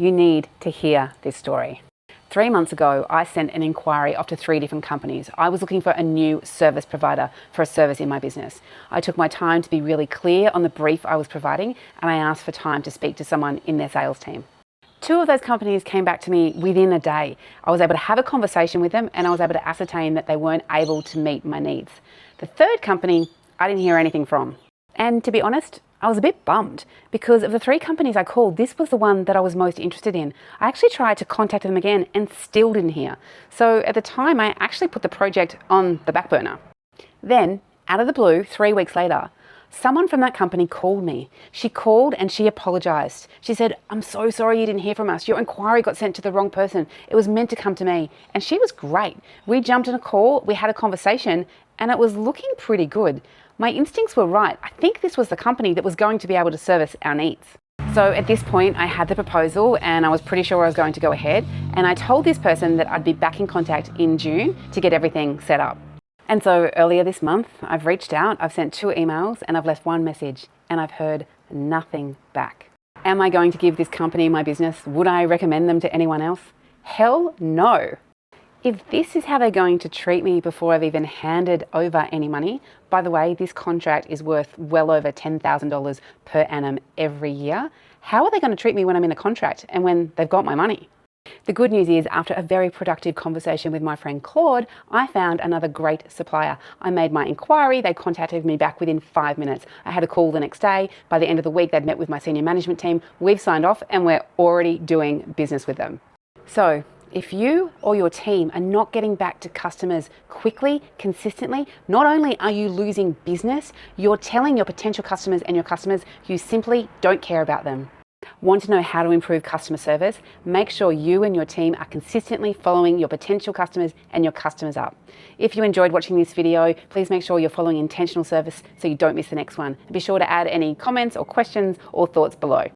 You need to hear this story. 3 months ago, I sent an inquiry off to 3 different companies. I was looking for a new service provider for a service in my business. I took my time to be really clear on the brief I was providing, and I asked for time to speak to someone in their sales team. 2 of those companies came back to me within a day. I was able to have a conversation with them, and I was able to ascertain that they weren't able to meet my needs. The 3rd company, I didn't hear anything from. And to be honest, I was a bit bummed because of the 3 companies I called, this was the one that I was most interested in. I actually tried to contact them again and still didn't hear. So at the time, I actually put the project on the back burner. Then, out of the blue, 3 weeks later, someone from that company called me. She called and she apologized. She said, "I'm so sorry you didn't hear from us. Your inquiry got sent to the wrong person. It was meant to come to me." And she was great. We jumped on a call, we had a conversation, and it was looking pretty good. My instincts were right. I think this was the company that was going to be able to service our needs. So at this point, I had the proposal and I was pretty sure I was going to go ahead. And I told this person that I'd be back in contact in June to get everything set up. And so earlier this month, I've reached out, I've sent 2 emails and I've left 1 message and I've heard nothing back. Am I going to give this company my business? Would I recommend them to anyone else? Hell no. If this is how they're going to treat me before I've even handed over any money, by the way, this contract is worth well over $10,000 per annum every year. How are they going to treat me when I'm in a contract and when they've got my money? The good news is, after a very productive conversation with my friend Claude, I found another great supplier. I made my inquiry, they contacted me back within 5 minutes. I had a call the next day. By the end of the week, they'd met with my senior management team. We've signed off and we're already doing business with them. So, if you or your team are not getting back to customers quickly, consistently, not only are you losing business, you're telling your potential customers and your customers you simply don't care about them. Want to know how to improve customer service? Make sure you and your team are consistently following your potential customers and your customers up. If you enjoyed watching this video, please make sure you're following Intentional Service so you don't miss the next one. And be sure to add any comments or questions or thoughts below.